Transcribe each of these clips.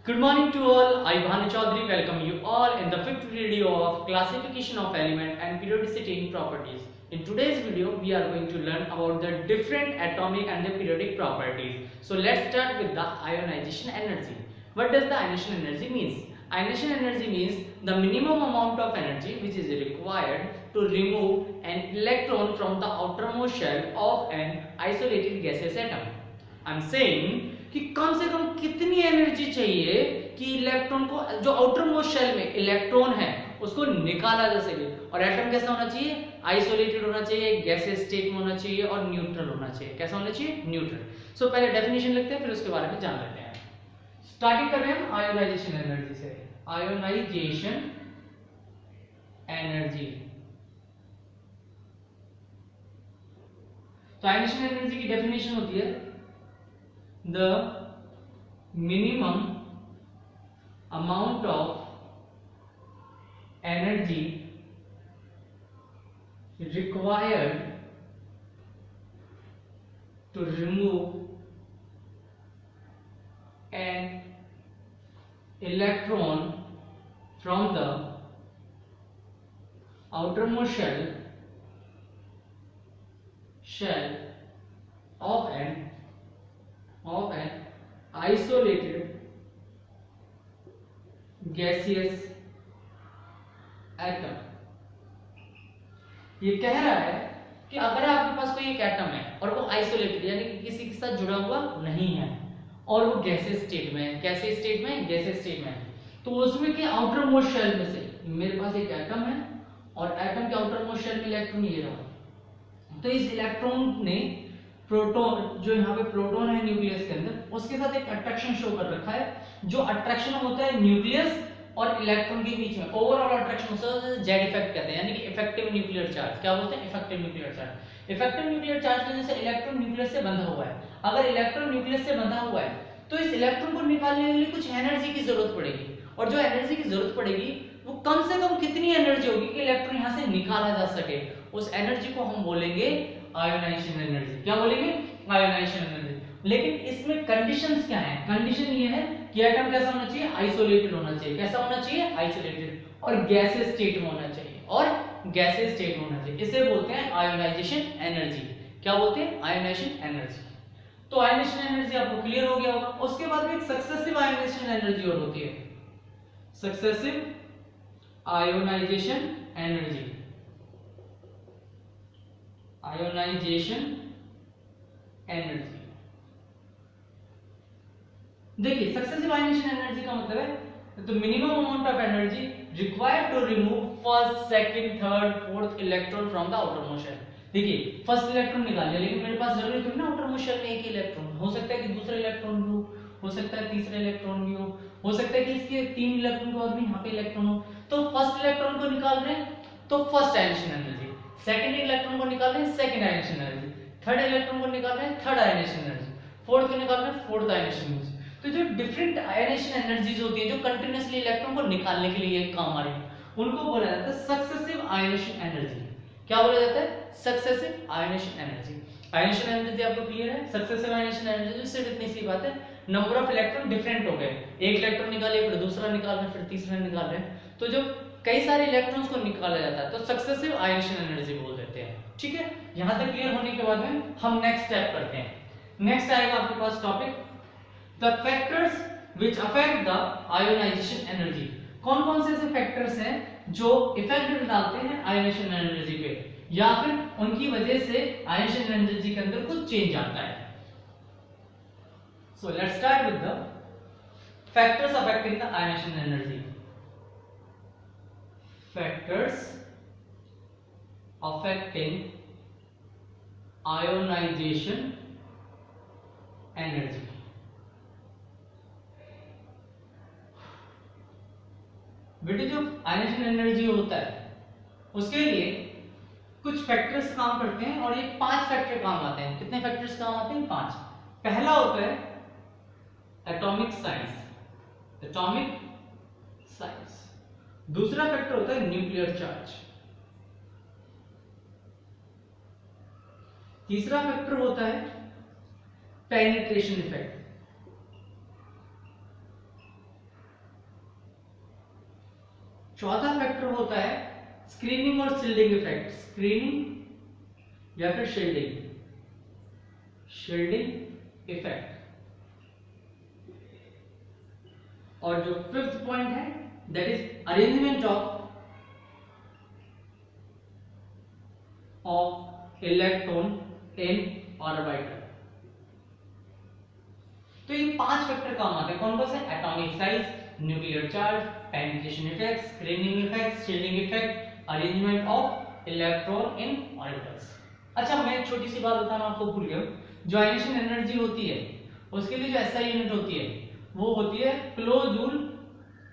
Good morning to all. I Bhanu Chaudhary welcome you all in the fifth video of classification of element and periodicity in properties. In today's video, we are going to learn about the different atomic and the periodic properties. So let's start with the ionization energy. What does the ionization energy means? Ionization energy means the minimum amount of energy which is required to remove an electron from the outermost shell of an isolated gaseous atom. I am saying कि कम से कम कितनी energy चाहिए कि electron को जो outer most shell में electron है उसको निकाला जा सके। और एटम कैसा होना चाहिए? आइसोलेटेड होना चाहिए, गैसेस स्टेट में होना चाहिए और न्यूट्रल होना चाहिए। कैसा होना चाहिए? न्यूट्रल। सो पहले डेफिनेशन लिखते हैं, फिर उसके बारे में जान लेते हैं। स्टार्टिंग कर रहे हैं हम आयोनाइजेशन एनर्जी से। आयोनाइजेशन एनर्जी, तो आयोनाइजेशन एनर्जी की डेफिनेशन होती है the minimum amount of energy required to remove an electron from the outermost shell of an isolated gaseous atom। ये कह रहा है कि अगर आपके पास कोई एक एटम है और वो आइसोलेटेड यानी कि किसी के साथ जुड़ा हुआ नहीं है और वो गैसेस स्टेट में है, कैसे स्टेट में? गैसेस स्टेट में है, तो उसमें के आउटर मोस्ट शेल में से मेरे पास एक एटम है और एटम के आउटर मोस्ट शेल में इलेक्ट्रॉन ये रहा। तो इस इलेक्ट्रॉन ने प्रोटॉन, जो यहाँ पे प्रोटॉन है न्यूक्लियस के अंदर, उसके साथ एक अट्रैक्शन शो कर रखा है। जो अट्रैक्शन होता है न्यूक्लियस और इलेक्ट्रॉन के बीच में, ओवरऑल अट्रैक्शन होता है, जेड इफेक्ट कहते हैं, यानी कि इफेक्टिव न्यूक्लियर चार्ज। क्या बोलते हैं? Effective nuclear charge. Effective nuclear charge की वजह से इलेक्ट्रॉन न्यूक्लियस से बंधा हुआ है। अगर इलेक्ट्रॉन न्यूक्लियस से बंधा हुआ है तो इस इलेक्ट्रॉन को निकालने के लिए कुछ एनर्जी की जरूरत पड़ेगी, और जो एनर्जी की जरूरत पड़ेगी वो कम से कम कितनी एनर्जी होगी कि इलेक्ट्रॉन यहाँ से निकाला जा सके? उस एनर्जी को हम बोलेंगे आयोनाइजेशन एनर्जी। क्या बोलेंगे? Ionization energy. लेकिन इसमें कंडीशंस क्या हैं? कंडीशन ये है कि एटम कैसा होना चाहिए? आइसोलेटेड होना चाहिए। कैसा होना चाहिए? आइसोलेटेड, और गैसेस स्टेट में होना चाहिए, और गैसेस स्टेट में होना चाहिए। इसे बोलते हैं आयोनाइजेशन एनर्जी। क्या बोलते हैं? Ionization energy. तो आयोनाइजेशन एनर्जी आपको क्लियर हो गया होगा। उसके बाद में एक सक्सेसिव आयोनाइजेशन एनर्जी और होती है, successive ionization energy. Ionization energy, देखिए सक्सेसिव आयोनाइजेशन एनर्जी का मतलब है तो minimum amount of energy required to remove first, second, third, fourth electron from the outermost shell. देखिए फर्स्ट इलेक्ट्रॉन निकाल लिया, लेकिन मेरे पास जरूरी थोड़ी ना आउटर मोस्ट शेल में एक ही इलेक्ट्रॉन हो सकता है कि दूसरा इलेक्ट्रॉन भी हो सकता है तीसरा इलेक्ट्रॉन भी हो सकता है कि इसके तीन इलेक्ट्रॉन के बाद भी यहाँ पे इलेक्ट्रॉन हो। तो फर्स्ट इलेक्ट्रॉन को निकाल रहे हैं तो first ionization energy, second electron को निकाल रहे हैं second ionization energy, third electron को निकाल रहे हैं थर्ड आयोनाइजेशन एनर्जी, फोर्थ को निकाल रहे हैं फोर्थ आयोनाइजेशन एनर्जी। तो जो डिफरेंट आयोनाइजेशन एनर्जीज होती है जो कंटीन्यूअसली इलेक्ट्रॉन को निकालने के लिए काम आ रही है, उनको बोला जाता है सक्सेसिव आयोनाइजेशन एनर्जी। क्या बोला जाता है? Successive ionization energy. Ionization energy आपको क्लियर है? सक्सेसिव आयोनाइजेशन एनर्जी सिर्फ इतनी सी बात है, नंबर ऑफ इलेक्ट्रॉन डिफरेंट हो गए, एक इलेक्ट्रॉन निकाले फिर दूसरा निकाल रहे हैं फिर तीसरा निकाल रहे हैं, तो जो कई सारे इलेक्ट्रॉन्स को निकाला जाता है तो सक्सेसिव आयोनाइजेशन एनर्जी बोल देते हैं। ठीक है, यहां तक क्लियर होने के बाद में हम नेक्स्ट स्टेप करते हैं। नेक्स्ट आएगा आपके पास topic the factors which affect the ionisation energy. कौन कौन से ऐसे फैक्टर्स हैं जो इफेक्ट डालते हैं आयोनाइजेशन एनर्जी पे, या फिर उनकी वजह से आयोनाइजेशन एनर्जी के अंदर कुछ चेंज आता है। So let's start with the factors affecting the ionisation energy. Factors affecting ionization energy. बेटे जो आयोनाइजेशन एनर्जी होता है उसके लिए कुछ फैक्टर्स काम करते हैं, और ये 5 फैक्टर काम आते हैं। कितने फैक्टर्स काम आते हैं? 5। पहला होता है एटॉमिक साइज, एटॉमिक साइज। दूसरा फैक्टर होता है न्यूक्लियर चार्ज। तीसरा फैक्टर होता है पेनिट्रेशन इफेक्ट। चौथा फैक्टर होता है स्क्रीनिंग और शील्डिंग इफेक्ट, स्क्रीनिंग या फिर शील्डिंग इफेक्ट। और जो फिफ्थ पॉइंट है that is arrangement of electron in orbital. तो ये 5 फैक्टर काम आते हैं, कौन कौन से? Atomic size, nuclear charge, penetration effect, screening effect, shielding effect, arrangement of electron in orbitals. अच्छा, मैं एक छोटी सी बात बताना आपको भूल गया, जो आयनेशन एनर्जी होती है उसके लिए जो एसआई यूनिट होती है वो होती है किलो जूल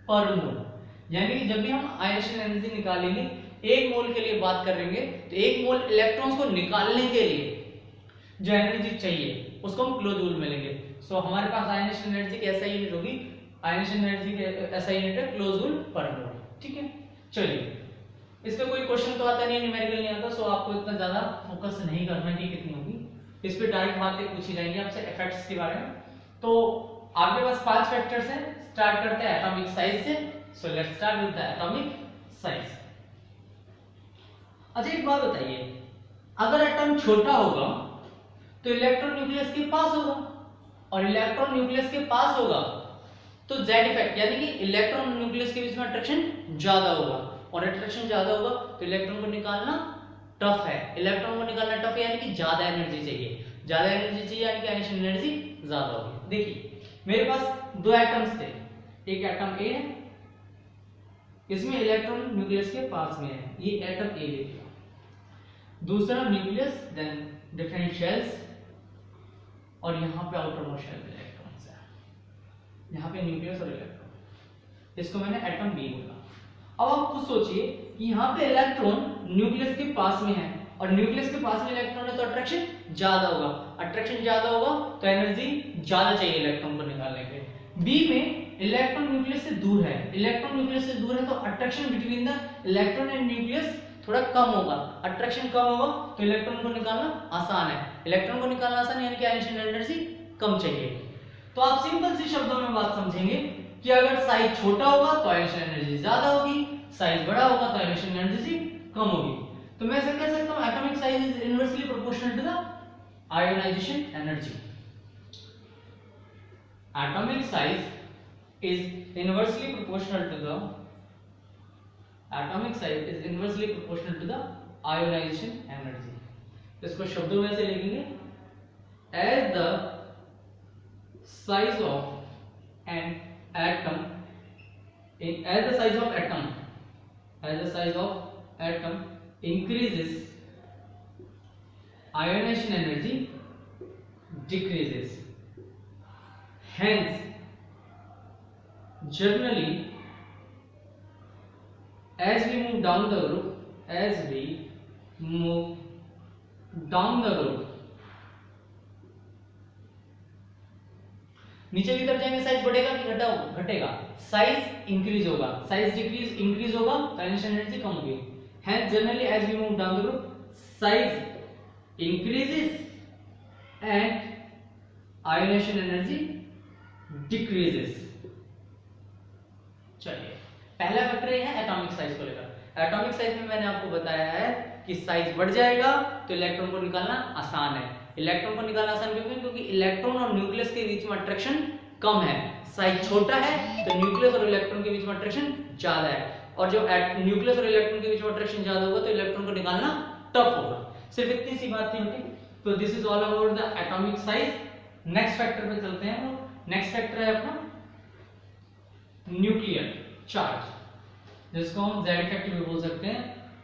पर मोल। यानी कि जब भी हम आयनेशन एनर्जी निकालेंगे, एक मोल के लिए बात करेंगे, तो एक मोल इलेक्ट्रॉन्स को निकालने के लिए जो एनर्जी चाहिए उसको हम किलो जूल में लेंगे। सो हमारे पास आयनेशन एनर्जी की एसआई यूनिट होगी, आयनेशन एनर्जी की एसआई यूनिट है किलो जूल पर मोल। ठीक है, चलिए इस पे कोई क्वेश्चन तो आता नहीं, न्यूमेरिकल नहीं आता, सो आपको इतना ज्यादा फोकस नहीं करना कि कितनी होगी। इस पे डायरेक्ट बातें पूछी जाएंगी आपसे इफेक्ट्स के बारे में। तो आपके पास 5 फैक्टर्स हैं, स्टार्ट करते हैं एटॉमिक साइज से। सो let's start with the atomic size. अच्छा, एक बात बताइए, अगर एटम छोटा होगा तो इलेक्ट्रॉन न्यूक्लियस के पास होगा, और इलेक्ट्रॉन न्यूक्लियस के पास होगा तो जेड इफेक्ट, यानी कि इलेक्ट्रॉन न्यूक्लियस के बीच में अट्रैक्शन ज्यादा होगा, और अट्रैक्शन ज्यादा होगा तो इलेक्ट्रॉन को निकालना टफ है। इलेक्ट्रॉन को निकालना टफ है यानी कि ज्यादा एनर्जी चाहिए, ज्यादा एनर्जी चाहिए यानी कि आयनेशन एनर्जी ज्यादा होगी। देखिए मेरे पास 2 एटम्स थे, एक एटम ए है, इसमें इलेक्ट्रॉन न्यूक्लियस के पास में है, ये एटम ए ले लिया, दूसरा न्यूक्लियस, देन डिफरेंट शेल्स, और यहाँ पे आउटर मोस्ट शेल में इलेक्ट्रॉन्स है, यहाँ पे न्यूक्लियस और इलेक्ट्रॉन, इसको मैंने एटम बी बोला। अब आप खुद सोचिए कि यहाँ पे इलेक्ट्रॉन न्यूक्लियस के पास में है, और न्यूक्लियस के पास में इलेक्ट्रॉन है तो अट्रैक्शन ज्यादा होगा, अट्रैक्शन ज्यादा होगा तो एनर्जी ज्यादा चाहिए इलेक्ट्रॉन को निकालने के लिए। बी में इलेक्ट्रॉन न्यूक्लियस से दूर है, इलेक्ट्रॉन न्यूक्लियस से दूर है तो attraction between the electron and nucleus थोड़ा कम होगा, अट्रैक्शन कम होगा तो इलेक्ट्रॉन को निकालना आसान है, इलेक्ट्रॉन को निकालना आसान यानी कि आयनेशन एनर्जी कम चाहिए। तो आप सिंपल सी शब्दों में बात समझेंगे कि अगर साइज छोटा होगा तो आयनेशन एनर्जी ज्यादा होगी, साइज बड़ा होगा तो आयनेशन एनर्जी कम होगी। तो मैं ऐसा कह सकता हूं atomic size is inversely proportional to the ionisation energy. Atomic size is inversely proportional to the atomic size is inversely proportional to the ionization energy। इसको शब्दों में से लिखेंगे, as the size of an atom increases, ionization energy decreases, hence generally as we move down the group नीचे की तरफ जाएंगे size बढ़ेगा कि घटेगा? साइज इंक्रीज होगा, साइज इंक्रीज होगा तो आयनेशन एनर्जी कम होगी। Hence generally as we move down the group size increases and ionization energy decreases। चलिए पहला फैक्टर ये है एटॉमिक साइज को लेकर। एटॉमिक साइज में मैंने आपको बताया है कि साइज बढ़ जाएगा तो इलेक्ट्रॉन को निकालना आसान है। इलेक्ट्रॉन को निकालना आसान क्योंकि इलेक्ट्रॉन और न्यूक्लियस के बीच में अट्रैक्शन कम है, साइज छोटा है तो न्यूक्लियस और इलेक्ट्रॉन के बीच में अट्रैक्शन ज्यादा है, और जो न्यूक्लियस और इलेक्ट्रॉन के बीच में अट्रैक्शन ज्यादा होगा तो इलेक्ट्रॉन को निकालना टफ होगा। सिर्फ इतनी सी बात थी बेटे। तो this is all about the atomic size. Next factor पे चलते हैं। नेक्स्ट फैक्टर है अपना न्यूक्लियर चार्ज, जिसको हम Z इफेक्ट भी बोल सकते हैं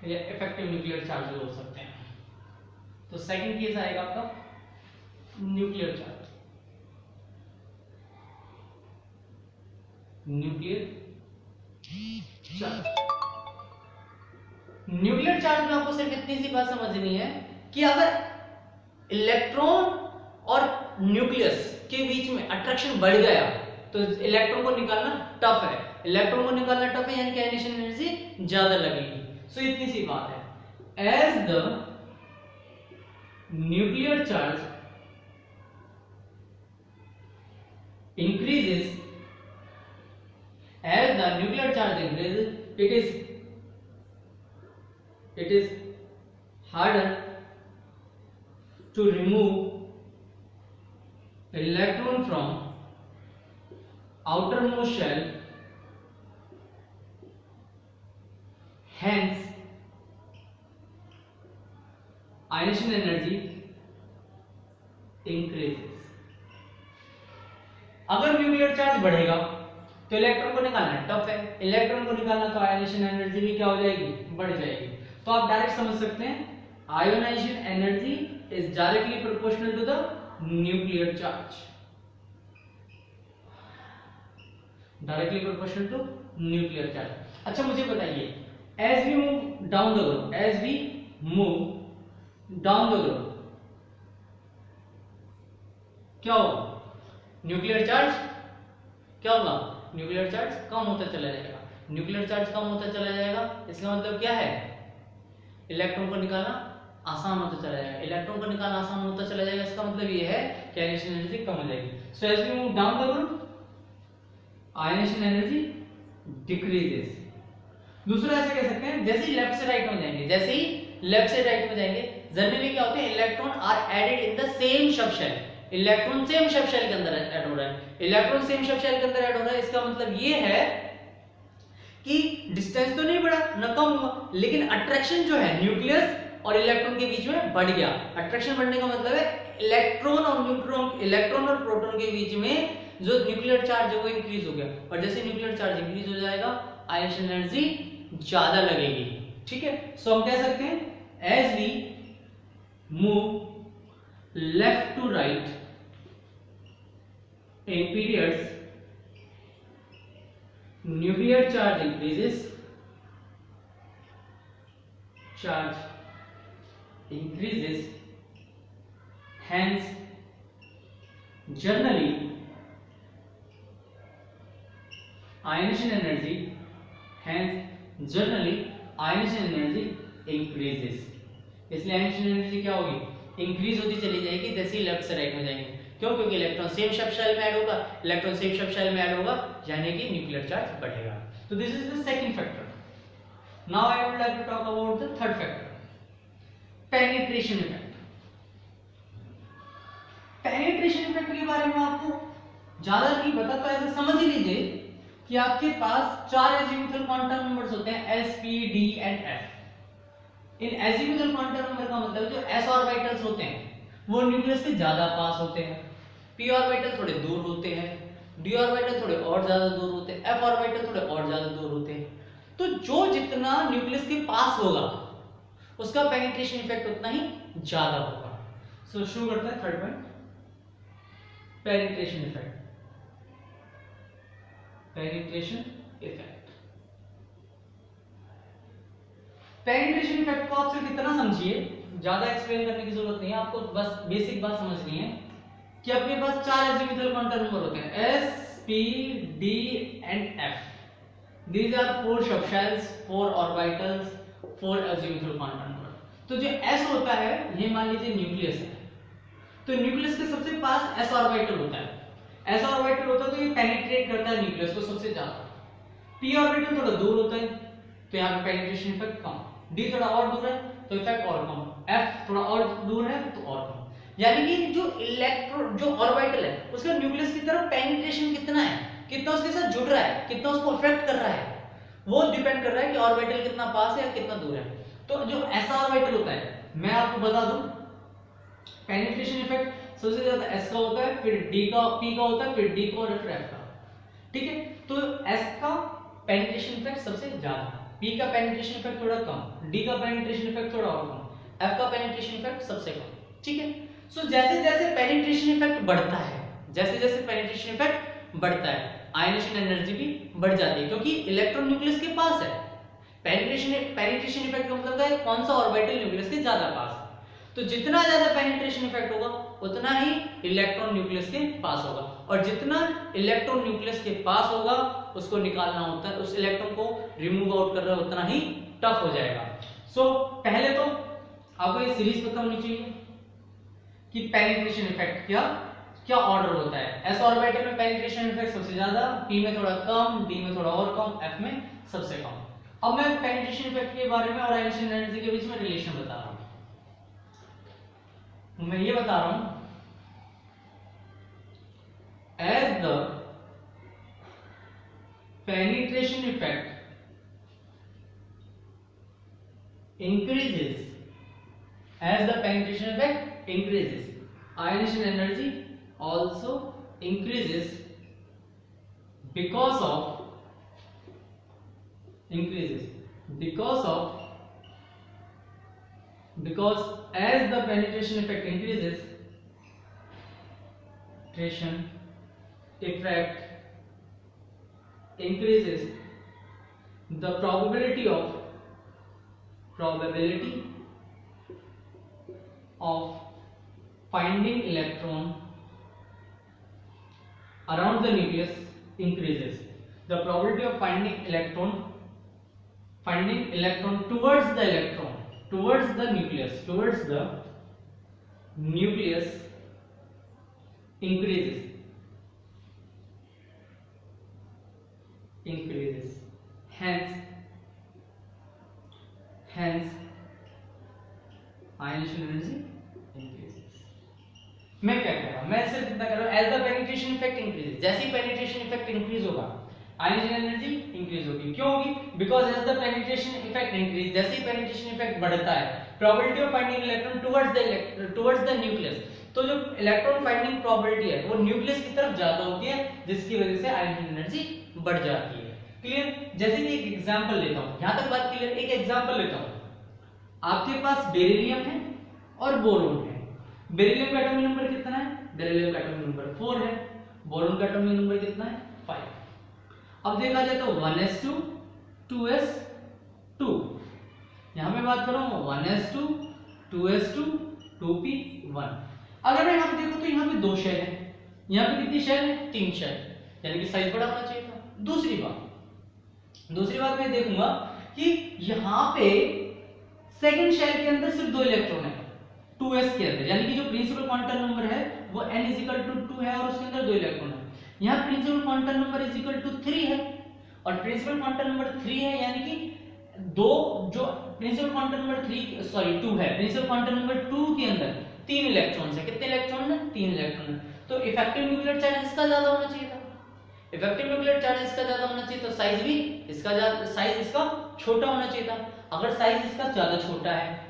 या इफेक्टिव न्यूक्लियर चार्ज भी बोल सकते हैं। तो सेकंड केस आएगा आपका न्यूक्लियर चार्ज। न्यूक्लियर चार्ज में आपको सिर्फ इतनी सी बात समझनी है कि अगर इलेक्ट्रॉन और न्यूक्लियस के बीच में अट्रैक्शन बढ़ गया तो इलेक्ट्रॉन को निकालना टफ है, इलेक्ट्रॉन को निकालना टफ है यानी कि आयनेशन एनर्जी ज्यादा लगेगी। सो इतनी सी बात है। As the nuclear charge increases, as the nuclear charge increases it is harder to remove electron from outermost shell, hence ionization energy increases. अगर न्यूक्लियर चार्ज बढ़ेगा तो इलेक्ट्रॉन को निकालना टफ है, इलेक्ट्रॉन को निकालना तो आयोनाइजेशन एनर्जी भी क्या हो जाएगी, बढ़ जाएगी। तो आप डायरेक्ट समझ सकते हैं ionization energy is directly proportional to the nuclear charge, directly proportional to nuclear charge. अच्छा मुझे बताइए, as we move down the group, as we move down the group क्या होगा, न्यूक्लियर चार्ज क्या होगा, न्यूक्लियर चार्ज कम होता चला जाएगा। न्यूक्लियर चार्ज कम होता चला जाएगा इसका मतलब क्या है, इलेक्ट्रॉन को निकालना आसान होता चला जाएगा, इलेक्ट्रॉन को निकालना आसान होता चला जाएगा, इसका मतलब ये है कि आयोनाइजेशन एनर्जी कम हो जाएगी। So as we move down the group ionization energy decreases. दूसरा ऐसे कह सकते हैं जैसे ही लेफ्ट से राइट में जाएंगे, जैसे ही लेफ्ट से राइट में जाएंगे जनरली क्या होते हैं, electron are added in the same subshell, electron same subshell के अंदर ऐड हो रहा है, इलेक्ट्रॉन सेम सब शेल के अंदर ऐड हो रहा है, इसका मतलब ये है कि डिस्टेंस तो नहीं बढ़ा ना कम हुआ, लेकिन अट्रैक्शन जो है न्यूक्लियस और इलेक्ट्रॉन के बीच में बढ़ गया। अट्रैक्शन बढ़ने का मतलब है इलेक्ट्रॉन और न्यूट्रॉन, इलेक्ट्रॉन और प्रोटॉन के बीच में जो न्यूक्लियर चार्ज है वो इंक्रीज हो गया, और जैसे न्यूक्लियर चार्ज इंक्रीज हो जाएगा आयोनाइजेशन एनर्जी ज्यादा लगेगी। ठीक है, सो हम कह सकते हैं as we move left to right in periods nuclear charge increases, hence generally ionization energy increases। इसलिए आयोनाइजेशन एनर्जी क्या होगी, इंक्रीज होती चली जाएगी जैसे ही लेफ्ट से राइट में जाएंगे। क्यों, क्योंकि इलेक्ट्रॉन सेम सब शेल में ऐड होगा, इलेक्ट्रॉन सेम सब शेल में ऐड होगा यानी कि न्यूक्लियर चार्ज बढ़ेगा। तो this is the second factor. Now I would like to talk about the third factor, penetration effect. Penetration effect के बारे में आपको ज्यादा नहीं पता तो ऐसे समझ ही लीजिए कि आपके पास चार एजीमुथल क्वांटम नंबर्स होते हैं s p d and f। In azimuthal quantum number का मतलब जो s ऑर्बिटल्स होते हैं वो न्यूक्लियस से ज्यादा पास होते हैं, p ऑर्बिटल थोड़े दूर होते हैं, d ऑर्बिटल थोड़े और ज्यादा दूर होते हैं, f ऑर्बिटल थोड़े और ज्यादा दूर होते हैं। तो जो जितना न्यूक्लियस के पास होगा उसका पेनिट्रेशन इफेक्ट उतना ही ज्यादा होगा। सो शुरू करते हैं third point, penetration effect. Penetration effect, penetration effect को आप सिर्फ इतना समझिए, ज्यादा एक्सप्लेन करने की जरूरत नहीं है, आपको बस बेसिक बात समझनी है कि अपने पास चार एजीमुथल क्वांटम नंबर होते हैं s p d and f। These are four subshells, four orbitals, four azimuthal quantum number. तो जो s होता है ये मान लीजिए न्यूक्लियस है, तो न्यूक्लियस के सबसे पास s ऑर्बिटल होता है, s ऑर्बिटल होता है तो ये पेनिट्रेट करता है न्यूक्लियस को सबसे ज्यादा। p ऑर्बिटल थोड़ा दूर होता है तो यहाँ पे पेनिट्रेशन इफेक्ट कम, d थोड़ा और दूर है तो इफेक्ट और कम, f थोड़ा और दूर है तो और कम। यानी कि जो इलेक्ट्रॉन जो ऑर्बिटल है उसका न्यूक्लियस की तरफ पेनिट्रेशन कितना है, कितना उसके साथ जुड़ रहा है, कितना उसको अफेक्ट कर रहा है, वो डिपेंड कर रहा है कि ऑर्बिटल कितना पास है या कितना दूर है। तो जो ऐसा ऑर्बिटल होता है, मैं आपको बता दूं पेनिट्रेशन इफेक्ट सबसे ज्यादा s का होता है, फिर d का, p का होता है, फिर d का और फिर f का। ठीक है, तो s का पेनिट्रेशन इफेक्ट सबसे ज्यादा, p का पेनिट्रेशन इफेक्ट थोड़ा कम, d का पेनिट्रेशन इफेक्ट थोड़ा और कम, f का पेनिट्रेशन इफेक्ट सबसे कम। ठीक है, सो जैसे जैसे पेनिट्रेशन इफेक्ट बढ़ता है, जैसे जैसे पेनिट्रेशन इफेक्ट बढ़ता है आयोनाइजेशन एनर्जी भी बढ़ जाती है, क्योंकि इलेक्ट्रॉन न्यूक्लियस के पास है। पेनिट्रेशन इफेक्ट का मतलब है कौन सा ऑर्बिटल न्यूक्लियस के ज्यादा पास है। तो जितना ज्यादा पेनिट्रेशन इफेक्ट होगा उतना ही इलेक्ट्रॉन न्यूक्लियस के पास होगा, और जितना इलेक्ट्रॉन न्यूक्लियस के पास होगा उसको निकालना होता है, उस इलेक्ट्रॉन को रिमूव आउट करना उतना ही टफ हो जाएगा। सो पहले तो आपको ये सीरीज पता होनी चाहिए कि पेनिट्रेशन इफेक्ट क्या ऑर्डर होता है। एस ऑर्बिटल में पेनिट्रेशन इफेक्ट सबसे ज्यादा, p में थोड़ा कम, d में थोड़ा और कम, f में सबसे कम। अब मैं पेनिट्रेशन इफेक्ट के बारे में और आयनियन एनर्जी के बीच में रिलेशन बता रहा हूं। मैं ये बता रहा हूं, as the penetration effect increases, as the penetration effect increases, ionization energy also increases because as the penetration effect increases, the probability of finding electron around the nucleus increases. The probability of finding electron towards the nucleus increases. Hence ionization energy increases. मैं क्या कह रहा हूं, मैं सिर्फ इतना कह रहा हूं, as the penetration effect increase, जैसे ही पेनिट्रेशन इफेक्ट इंक्रीज होगा ionization एनर्जी इंक्रीज होगी। क्यों होगी? Because as the penetration effect increase, जैसे ही पेनिट्रेशन इफेक्ट बढ़ता है, probability of finding electron towards the nucleus, तो जो इलेक्ट्रॉन फाइंडिंग प्रोबेबिलिटी है वो न्यूक्लियस की तरफ ज्यादा होती है, जिसकी वजह से ionization एनर्जी बढ़ जाती है। क्लियर? जैसे कि एक एग्जांपल लेता हूं, यहां तक बात क्लियर? एक एग्जांपल लेता हूं, आपके पास बेरिलियम है और बोरोन है। बेरिलियम का एटॉमिक नंबर कितना है? बेरिलियम का एटॉमिक नंबर 4 है। बोरोन का एटॉमिक नंबर कितना है? 5। अब देखा जाए तो 1s2 2s2, यहां मैं बात कर रहा हूं 1s2 2s2 2p1। अगर मैं यहां पे देखूं तो यहां पे 2 शेल है, यहां पे कितनी शेल है? 3 शेल, यानी कि साइज बड़ा होना चाहिए था। दूसरी बात मैं देखूंगा कि यहां पे सेकंड शेल के अंदर सिर्फ 2 इलेक्ट्रॉन है 2s के अंदर, यानी कि जो प्रिंसिपल क्वांटम नंबर है वो n 2 है और उसके अंदर 2 इलेक्ट्रॉन है। यहां प्रिंसिपल क्वांटम नंबर 3 है और प्रिंसिपल क्वांटम नंबर 3 है, यानी कि दो जो प्रिंसिपल क्वांटम नंबर 2 है, प्रिंसिपल क्वांटम नंबर 2 के अंदर 3 इलेक्ट्रॉन्स है। कितने इलेक्ट्रॉन है? 3 इलेक्ट्रॉन है। तो इफेक्टिव न्यूक्लियर चार्ज इसका ज्यादा होना चाहिए था, इफेक्टिव न्यूक्लियर चार्ज इसका ज्यादा होना चाहिए, तो साइज भी इसका छोटा होना चाहिए था। अगर साइज इसका ज्यादा छोटा है,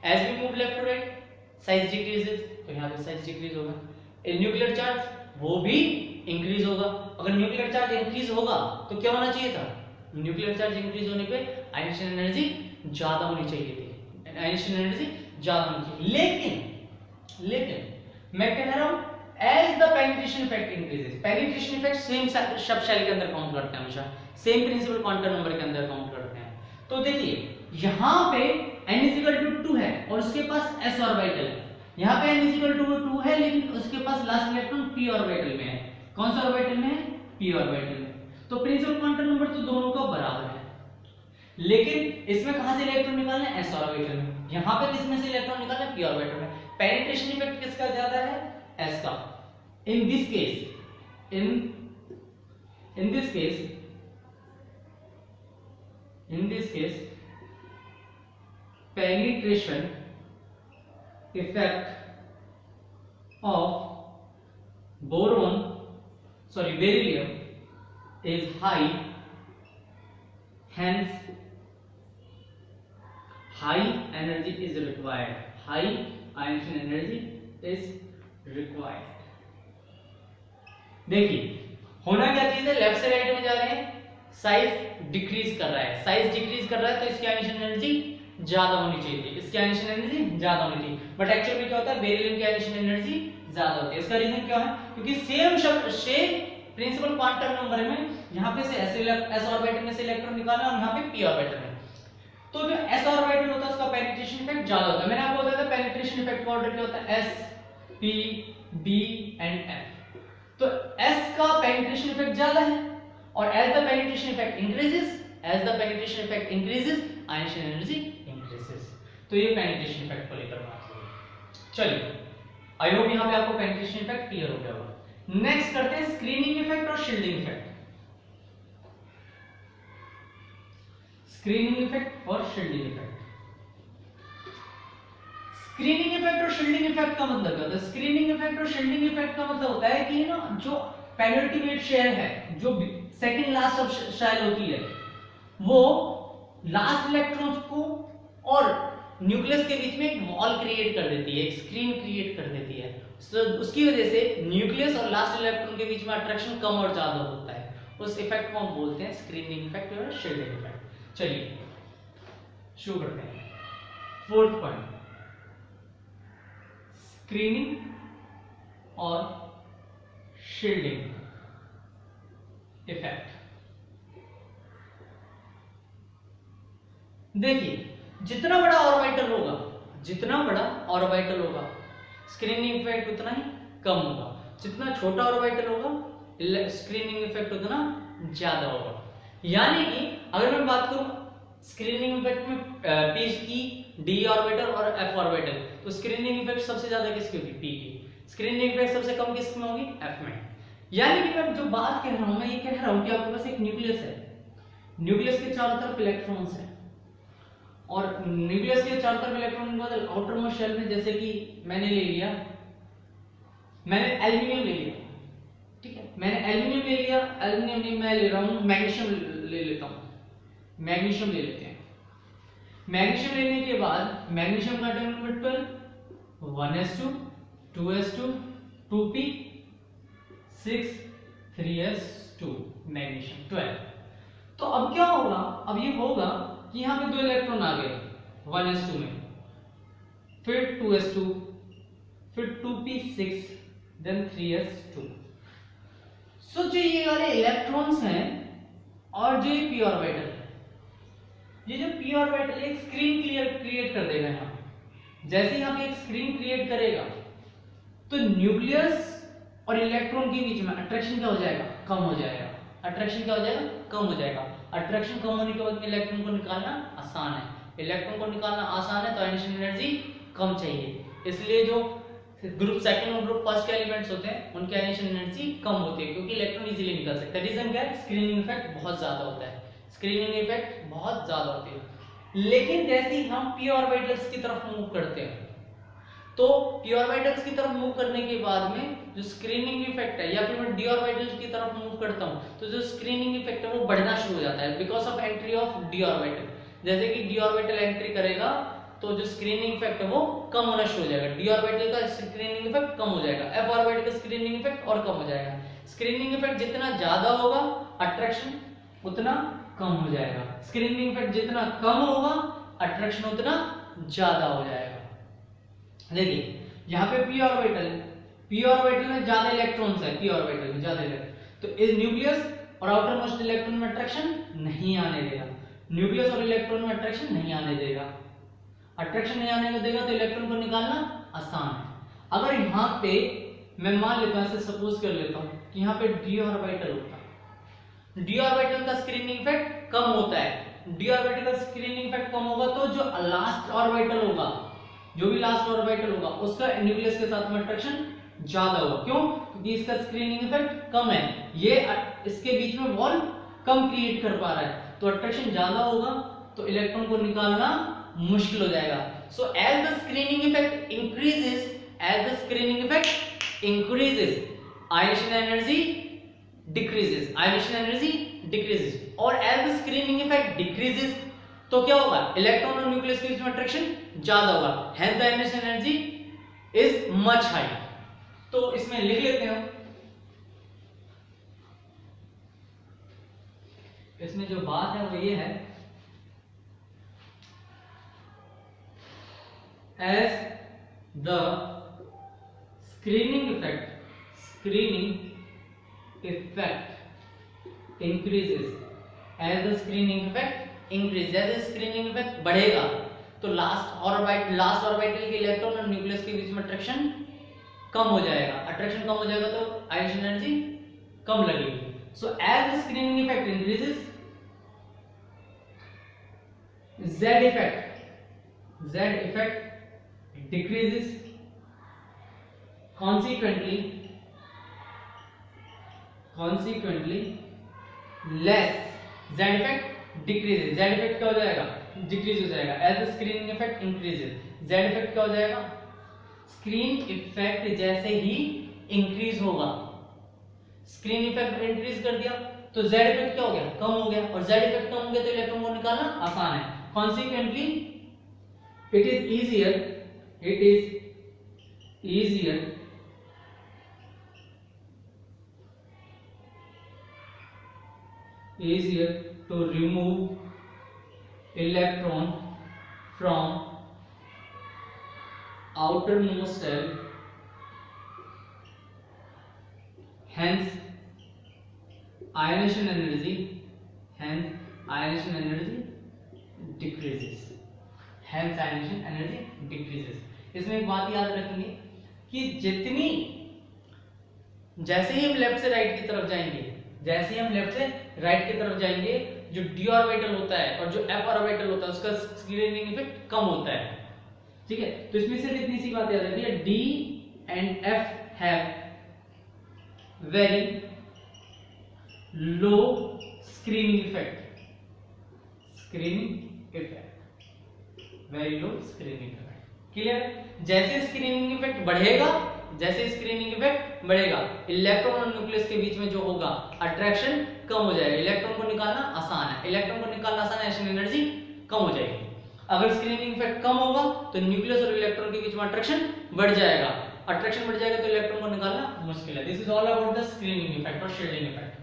as we move left to right size decreases, तो यहां पे साइज डिक्रीज होगा। न्यूक्लियर चार्ज वो भी इंक्रीज होगा। अगर न्यूक्लियर चार्ज इंक्रीज होगा तो क्या होना चाहिए था? न्यूक्लियर चार्ज इंक्रीज होने पे आयनियन एनर्जी ज्यादा होनी चाहिए थी, आयनियन एनर्जी ज्यादा होनी चाहिए। लेकिन मैं कह रहा हूं as the penetration effect increases, penetration effect same subshell के अंदर काउंट करते हैं, हमेशा सेम प्रिंसिपल क्वांटम नंबर के अंदर काउंट करते हैं। तो देखिए यहां पे n 2 है और उसके पास s ऑर्बिटल है, यहां पे n 2 है लेकिन उसके पास लास्ट इलेक्ट्रॉन p ऑर्बिटल में है। कौन सा ऑर्बिटल में है? p ऑर्बिटल में। तो प्रिंसिपल क्वांटम नंबर तो दोनों का बराबर है, लेकिन इसमें कहां से इलेक्ट्रॉन निकालना है? s ऑर्बिटल में। यहां पे किसमें से इलेक्ट्रॉन निकालना है? p ऑर्बिटल में। पेनिट्रेशन इफेक्ट किसका ज्यादा है? s का। in this case penetration effect of beryllium is high, hence high energy is required, high ionization energy is required। देखिए होना क्या चीज है, लेफ्ट से राइट में जा रहे हैं, साइज डिक्रीज कर रहा है, तो इसकी आयनियन एनर्जी ज्यादा होनी चाहिए थी, इसकी आयनियन एनर्जी ज्यादा होनी थी, बट एक्चुअली में क्या होता है? बेरिलियम की आयनियन एनर्जी ज्यादा होती है। इसका रीजन क्या है? क्योंकि सेम प्रिंसिपल क्वांटम नंबर में यहां पे से s ऑर्बिटल में से इलेक्ट्रॉन निकालना और यहां पे p ऑर्बिटल में, तो जो s ऑर्बिटल होता है उसका पेनिट्रेशन इफेक्ट ज्यादा होता है। मैंने आपको बताया था पेनिट्रेशन इफेक्ट का ऑर्डर क्या होता है? s p b and f। तो s का पेनिट्रेशन इफेक्ट ज्यादा है और as the penetration effect increases ionization energy increases। तो ये पेनिट्रेशन इफेक्ट को लेकर बात हुई। चलिए आई होप यहां पे आपको पेनिट्रेशन इफेक्ट क्लियर हो गया होगा। नेक्स्ट करते हैं स्क्रीनिंग इफेक्ट और शील्डिंग इफेक्ट। स्क्रीनिंग इफेक्ट और शील्डिंग इफेक्ट। स्क्रीनिंग इफेक्ट और शील्डिंग इफेक्ट का मतलब क्या होता है? स्क्रीनिंग इफेक्ट और शील्डिंग इफेक्ट का मतलब होता है कि ना जो पेनिट्रेट शेल है, जो सेकंड लास्ट ऑफ शेल होती है, वो लास्ट इलेक्ट्रॉन्स को और न्यूक्लियस के बीच में एक वॉल क्रिएट कर देती है, एक स्क्रीन क्रिएट कर देती है। उसकी वजह से न्यूक्लियस और लास्ट इलेक्ट्रॉन के बीच में अट्रैक्शन कम और ज्यादा होता है। उस इफेक्ट को हम बोलते हैं स्क्रीनिंग इफेक्ट और शील्डिंग इफेक्ट। चलिए शुरू करते हैं। फोर्थ पॉइंट, स्क्रीनिंग और शील्डिंग इफेक्ट। देखिए, जितना बड़ा ऑर्बिटल होगा, जितना बड़ा ऑर्बिटल होगा, स्क्रीनिंग इफेक्ट उतना ही कम होगा। जितना छोटा ऑर्बिटल होगा, स्क्रीनिंग इफेक्ट उतना ज्यादा होगा। यानी कि अगर मैं बात करूं स्क्रीनिंग इफेक्ट में p की d ऑर्बिटल और f ऑर्बिटल, तो स्क्रीनिंग इफेक्ट सबसे ज्यादा किसकी होगी? p की। स्क्रीनिंग इफेक्ट सबसे कम किस में होगी? f में। यानी कि मैं जो बात कह रहा हूं, मैं ये कह रहा हूं कि आपके पास एक न्यूक्लियस है, न्यूक्लियस के चारों तरफ इलेक्ट्रॉन्स हैं, और न्यूक्लियस के चारों तरफ इलेक्ट्रॉन के बाद आउटर मोस्ट शेल में, जैसे कि मैंने ले लिया, मैंने एल्यूमिनियम ले लिया, ठीक है, मैंने एल्यूमिनियम ले लिया, एल्यूमिनियम नहीं मैं ले रहा हूं मैग्नीशियम ले लेता हूं, मैग्नीशियम ले लेते हैं। मैग्नीशियम लेने के बाद मैग्नीशियम का atomic number 12, 1s2 2s2 2p 6 3s2, magnesium 12। तो अब क्या होगा? अब ये होगा कि यहां पे 2 इलेक्ट्रॉन आ गए 1s2 में, फिर 2s2, फिर 2p6, देन 3s2। सो जो ये वाले इलेक्ट्रॉन्स हैं और जो ये p ऑर्बिटल है, ये जो p ऑर्बिटल एक स्क्रीन क्रिएट कर देगा यहां। जैसे यहां पे एक स्क्रीन क्रिएट करेगा तो न्यूक्लियस और इलेक्ट्रॉन के बीच में अट्रैक्शन क्या हो जाएगा? कम हो जाएगा। अट्रैक्शन क्या हो जाएगा? कम हो जाएगा। अट्रैक्शन कम होने के बाद इलेक्ट्रॉन को निकालना आसान है। इलेक्ट्रॉन को निकालना आसान है तो आयनीकरण एनर्जी कम चाहिए, इसलिए जो ग्रुप सेकंड और ग्रुप फर्स्ट के एलिमेंट्स होते हैं उनकी आयनीकरण एनर्जी कम होती है, क्योंकि इलेक्ट्रॉन इजीली निकल सकता है। रीजन क्या है? स्क्रीनिंग इफेक्ट बहुत ज्यादा होता है, स्क्रीनिंग इफेक्ट बहुत ज्यादा होती है। लेकिन जैसे ही हम p ऑर्बिटल्स की तरफ मूव करते हैं, तो p ऑर्बिटल्स की तरफ मूव करने के बाद में जो स्क्रीनिंग इफेक्ट है, या फिर मैं d ऑर्बिटल्स की तरफ मूव करता हूं तो जो स्क्रीनिंग इफेक्ट है वो बढ़ना शुरू हो जाता है, because of entry of d orbital. जैसे कि d ऑर्बिटल एंट्री करेगा तो जो स्क्रीनिंग इफेक्ट है वो कम होना शुरू हो जाएगा, d ऑर्बिटल का स्क्रीनिंग इफेक्ट कम हो जाएगा, f ऑर्बिटल का स्क्रीनिंग इफेक्ट और कम हो जाएगा। स्क्रीनिंग इफेक्ट जितना ज्यादा होगा अट्रैक्शन उतना कम हो जाएगा, स्क्रीनिंग इफेक्ट जितना कम होगा अट्रैक्शन उतना ज्यादा हो जाएगा। देखिए यहाँ पे p ऑर्बिटल में ज्यादा इलेक्ट्रॉन्स है, p ऑर्बिटल में ज्यादा इलेक्ट्रॉन, तो इस न्यूक्लियस और आउटर मोस्ट इलेक्ट्रॉन में अट्रैक्शन नहीं आने देगा, न्यूक्लियस और इलेक्ट्रॉन में अट्रैक्शन नहीं आने देगा। अट्रैक्शन नहीं आने देगा तो इलेक्ट्रॉन को निकालना आसान है। अगर यहाँ पे मैं मान लेता हूं, ऐसे सपोज कर लेता हूं कि यहाँ पे d ऑर्बिटल होता है, d ऑर्बिटल का स्क्रीनिंग इफेक्ट कम होता है, d ऑर्बिटल का स्क्रीनिंग इफेक्ट कम होगा तो जो लास्ट ऑर्बिटल होगा, जो भी लास्ट ऑर्बिटल होगा उसका न्यूक्लियस के साथ में अट्रैक्शन ज्यादा होगा। क्यों? क्योंकि इसका स्क्रीनिंग इफेक्ट कम है, ये इसके बीच में वॉल कम क्रिएट कर पा रहा है, तो अट्रैक्शन ज्यादा होगा तो इलेक्ट्रॉन को निकालना मुश्किल हो जाएगा। So as the screening effect increases, आयनीकरण एनर्जी डिक्रीजेस, और as the screening effect decreases तो क्या होगा? इलेक्ट्रॉन और न्यूक्लियस के बीच में अट्रैक्शन ज्यादा होगा, हेंस द आयनीकरण एनर्जी इज मच हाई। तो इसमें लिख लेते हैं, इसमें जो बात है वो ये है, as the screening effect increases, as the screening effect बढ़ेगा तो लास्ट ऑर्बिटल के इलेक्ट्रॉन और न्यूक्लियस के बीच में अट्रैक्शन कम हो जाएगा, अट्रैक्शन कम हो जाएगा तो आयनीकरण एनर्जी कम लगेगी। So as the screening effect increases, Z effect decreases, consequently less Z effect decreases, Z effect क्या हो जाएगा, डिक्रीज हो जाएगा। As the screening effect increases, Z effect क्या हो जाएगा, स्क्रीन इफेक्ट जैसे ही इंक्रीज होगा, स्क्रीन इफेक्ट इंक्रीज कर दिया तो जेड इफेक्ट क्या हो गया, कम हो गया, और जेड इफेक्ट कम हो गया तो इलेक्ट्रॉन को निकालना आसान है। Consequently it is easier to remove electron from outermost cell, hence ionization energy decreases, इसमें एक बात याद रखेंगे कि जितनी, जैसे ही हम लेफ्ट से राइट की तरफ जाएंगे, जो d ऑर्बिटल होता है और जो f ऑर्बिटल होता है उसका स्क्रीनिंग इफेक्ट कम होता है, ठीक है। तो इसमें सिर्फ इतनी सी बात याद रखिए, d and f have very low screening effect, very low screening effect, clear. जैसे स्क्रीनिंग इफेक्ट बढ़ेगा, इलेक्ट्रॉन और न्यूक्लियस के बीच में जो होगा अट्रैक्शन कम हो जाएगा, इलेक्ट्रॉन को निकालना आसान है, आयनियन एनर्जी कम हो जाएगी। अगर स्क्रीनिंग इफेक्ट कम होगा तो न्यूक्लियस और इलेक्ट्रॉन के बीच में अट्रैक्शन बढ़ जाएगा, तो इलेक्ट्रॉन को निकालना मुश्किल है। This is all about the screening effect और शील्डिंग इफेक्ट।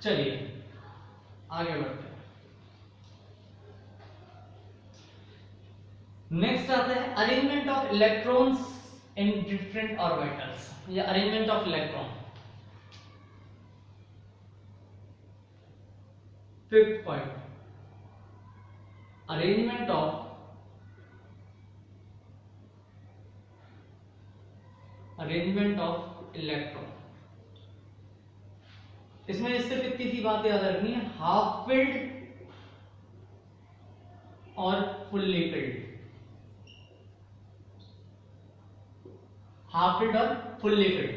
चलिए आगे बढ़ते हैं। नेक्स्ट आता है arrangement of electrons in different orbitals, या arrangement of electron. Fifth point, arrangement of electron. इसमें सिर्फ इतनी सी बात याद रखनी है, हाफ फिल्ड और फुल्ली फिल्ड, हाफ फिल्ड और फुल्ली फिल्ड।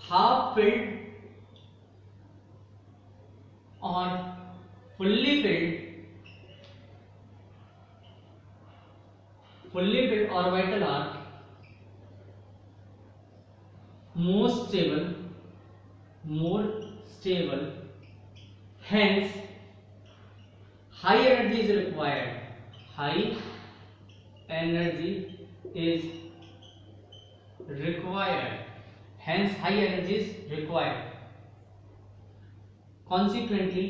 हाफ फिल्ड और fully filled orbital are more stable, hence high energy is required, hence high energy is required, consequently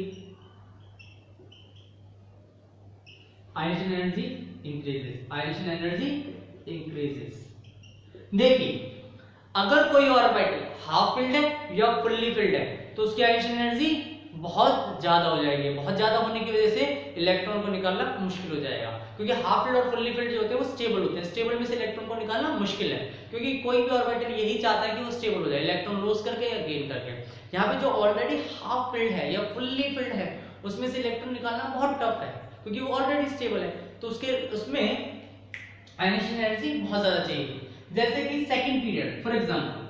ionization energy increases। देखिए, अगर कोई ऑर्बिटल हाफ फिल्ड है या fully filled है तो उसकी आयनियन एनर्जी बहुत ज्यादा हो जाएगी, बहुत ज्यादा होने की वजह से इलेक्ट्रॉन को निकालना मुश्किल हो जाएगा, क्योंकि हाफ फिल्ड और फुल्ली फिल्ड जो होते हैं वो स्टेबल होते हैं, स्टेबल में से इलेक्ट्रॉन को निकालना मुश्किल है, क्योंकि कोई भी ऑर्बिटल यही चाहता है कि वो स्टेबल हो जाए, इलेक्ट्रॉन लॉस करके या गेन करके। यहाँ पे जो ऑलरेडी हाफ फिल्ड है या फुल्ली फिल्ड है उसमें से इलेक्ट्रॉन निकालना बहुत टफ है, क्योंकि वो ऑलरेडी स्टेबल है, तो उसमें आयनियन एनर्जी बहुत ज्यादा चाहिए। जैसे कि second period, for example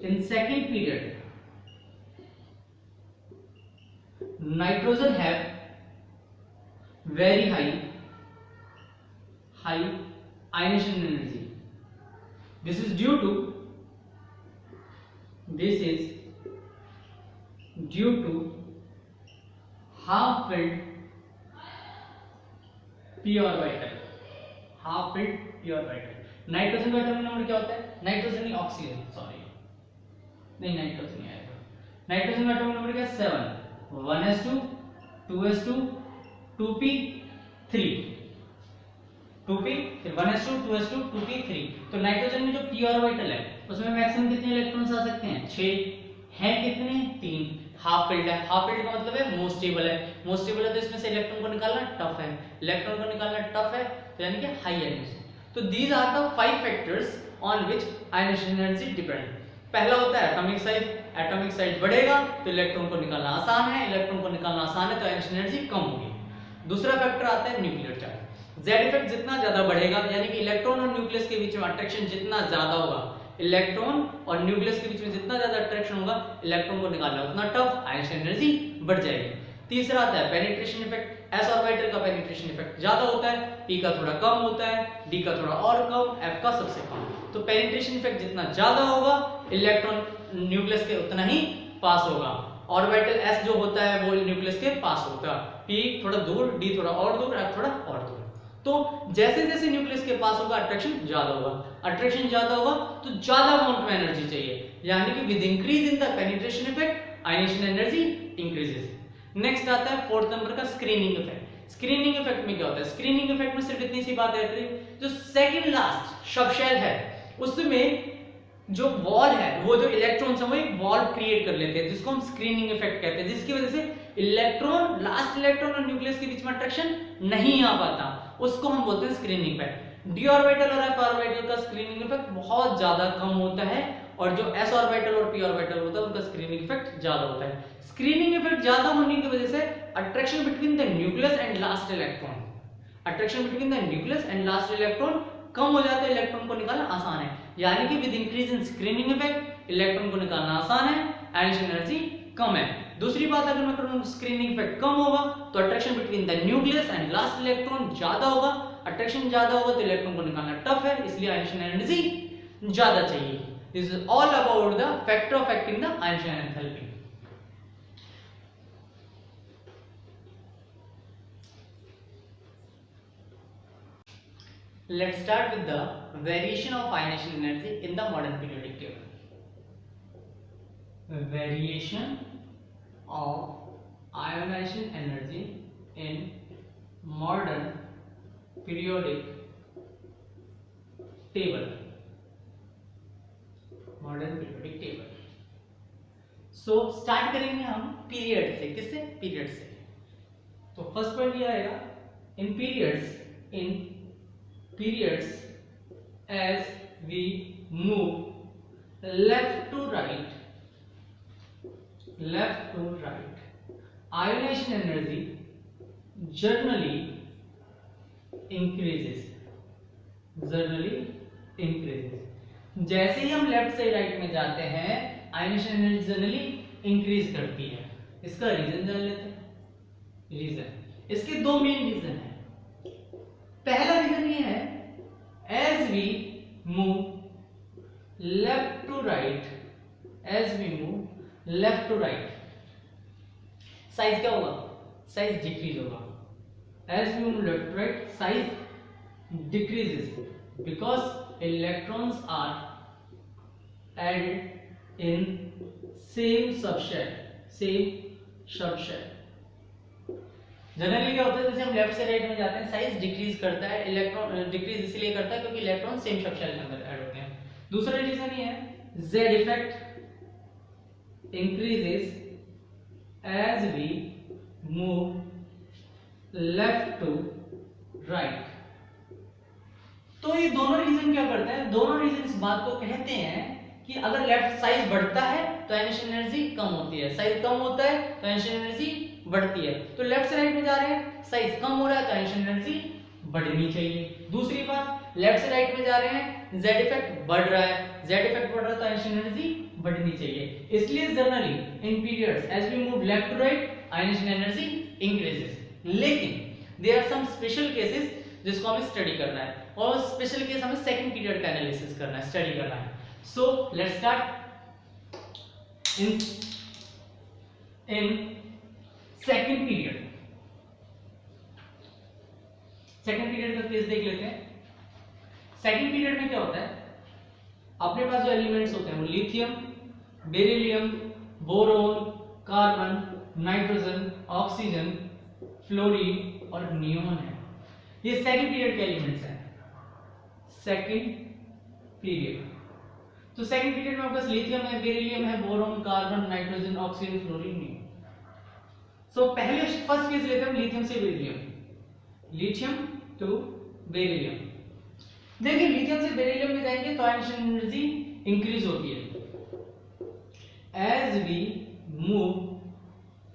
in second period nitrogen have very high ionization energy. This is due to half filled p orbital, nitrogen का एटॉमिक नंबर क्या होता है, नाइट्रोजन नहीं ऑक्सीजन, सॉरी नहीं नाइट्रोजन नहीं आएगा, नाइट्रोजन का एटॉमिक नंबर क्या है 7, 1s2 2s2 2p3 फिर 1s2 2s2 2p3। तो नाइट्रोजन में जो p ऑर्बिटल है उसमें मैक्सिमम कितने इलेक्ट्रॉन्स आ सकते हैं, 6 हैं, कितने 3। हाफ फिल्ड है, हाफ फिल्ड का मतलब है मोस्ट स्टेबल है, तो इसमें से इलेक्ट्रॉन को निकालना टफ है, तो यानी कि हाई एनर्जी। तो these are the 5 factors on which आयनियन एनर्जी डिपेंड। पहला होता है एटॉमिक साइज बढ़ेगा तो इलेक्ट्रॉन को निकालना आसान है, तो आयनियन एनर्जी कम होगी। दूसरा फैक्टर आता है न्यूक्लियर चार्ज। जेड इफेक्ट जितना ज्यादा बढ़ेगा, यानी कि इलेक्ट्रॉन और न्यूक्लियस के बीच में अट्रैक्शन जितना ज्यादा होगा, इलेक्ट्रॉन और न्यूक्लियस के बीच में जितना ज्यादा अट्रैक्शन होगा, इलेक्ट्रॉन को निकालना उतना टफ, आयनिक एनर्जी बढ़ जाएगी। तीसरा आता है पेनिट्रेशन इफेक्ट। एस ऑर्बिटल का पेनिट्रेशन इफेक्ट ज्यादा होता है, p का थोड़ा कम होता है, d का थोड़ा और कम, f का सबसे कम। तो पेनिट्रेशन इफेक्ट जितना ज्यादा होगा, इलेक्ट्रॉन न्यूक्लियस के उतना ही पास होगा। ऑर्बिटल s जो होता है वो न्यूक्लियस के पास होगा, p थोड़ा दूर, d थोड़ा और दूर, f थोड़ा और दूर। तो जैसे जैसे न्यूक्लियस के पास होगा अट्रैक्शन ज्यादा होगा, अट्रैक्शन ज्यादा होगा तो ज्यादा अमाउंट में एनर्जी चाहिए, यानी कि with increase in the penetration effect ionisation energy increases. Next आता है फोर्थ नंबर का स्क्रीनिंग इफेक्ट। स्क्रीनिंग इफेक्ट में क्या होता है? स्क्रीनिंग इफेक्ट में सिर्फ इतनी सी बात रहती है, जो सेकंड लास्ट सबशेल है उसमें जो वॉल है, वो जो इलेक्ट्रॉन्स है वो एक वॉल क्रिएट कर लेते हैं, जिसको हम स्क्रीनिंग इफेक्ट कहते हैं, जिसकी वजह से इलेक्ट्रॉन, लास्ट इलेक्ट्रॉन और न्यूक्लियस के बीच में अट्रैक्शन नहीं आ पाता, उसको हम बोलते हैं स्क्रीनिंग इफेक्ट। डी ऑर्बिटल और एफ ऑर्बिटल का स्क्रीनिंग इफेक्ट बहुत ज्यादा कम होता है, और जो एस ऑर्बिटल और पी ऑर्बिटल होता है उनका स्क्रीनिंग इफेक्ट ज्यादा होता है। स्क्रीनिंग इफेक्ट ज्यादा होने की वजह से attraction between the nucleus and last electron, attraction between the nucleus and last electron कम हो जाता है, इलेक्ट्रॉन को निकालना आसान है, यानी कि with increase in screening effect electron को निकालना आसान है, आयनिक एनर्जी कम है। दूसरी बात, अगर मैं करूं स्क्रीनिंग इफेक्ट कम होगा तो attraction between the nucleus and last electron ज्यादा होगा, अट्रैक्शन ज्यादा होगा तो इलेक्ट्रॉन को निकालना टफ है, इसलिए आयनिक एनर्जी ज्यादा चाहिए। This is all about the factor affecting the ionic enthalpy. Let's start with the variation of ionization energy in the modern periodic table. Variation of ionization energy in modern periodic table. Modern periodic table. So start करेंगे हम period से। किससे? Period से। तो first point ये आएगा, in periods as we move left to right, ionization energy generally increases। जैसे ही हम लेफ्ट से राइट में जाते हैं आयनेशन एनर्जी जनरली इंक्रीज करती है। इसका रीजन जान लेते हैं। रीजन, इसके दो मेन रीजन हैं। पहला रीजन ये है, as we move left to right, size क्या होगा? साइज डिक्रीज होगा। As we move left to right size decreases because electrons are added in same subshell. Generally क्या होता है, जैसे हम लेफ्ट से राइट में जाते हैं साइज डिक्रीज करता है, इलेक्ट्रॉन डिक्रीज इसलिए करता है क्योंकि इलेक्ट्रॉन सेम सबशेल के अंदर ऐड होते हैं। दूसरा रीजन ये है, Z effect increases as we move left to right. तो ये दोनों रीजन क्या करते हैं? दोनों रीजन इस बात को कहते हैं कि अगर लेफ्ट साइज बढ़ता है तो आयनेशन एनर्जी कम होती है, साइज कम होता है तो आयनेशन एनर्जी बढ़ती है। तो लेफ्ट से राइट में जा रहे हैं, साइज कम हो रहा है तो आयनेशन एनर्जी बढ़नी चाहिए। दूसरी बात, लेफ्ट से राइट में जा रहे हैं, जेड इफेक्ट बढ़ रहा है, तो आयनेशन एनर्जी बढ़नी चाहिए। इसलिए generally in periods as we move left to right ionisation energy increases. लेकिन there are some special cases जिसको हमें स्टडी करना है, और स्पेशल केस हमें सेकंड पीरियड का एनालिसिस करना है, स्टडी करना है। So let's start in second period. Second period का केस देख लेते हैं। सेकंड पीरियड में क्या होता है, अपने पास जो एलिमेंट्स होते हैं वो lithium, beryllium, boron, carbon, nitrogen, oxygen, fluorine और नियोन है। ये सेकंड पीरियड के एलिमेंट्स हैं। सेकंड पीरियड, तो सेकंड पीरियड में आपके पास लिथियम है, बेरिलियम है, boron, carbon, nitrogen, oxygen, fluorine, neon. So पहले फर्स्ट केस लेते हैं लिथियम से बेरिलियम, लिथियम टू बेरिलियम। देखिए लिथियम से बेरिलियम में जाएंगे तो आयनेशन एनर्जी इंक्रीज होती है। As we move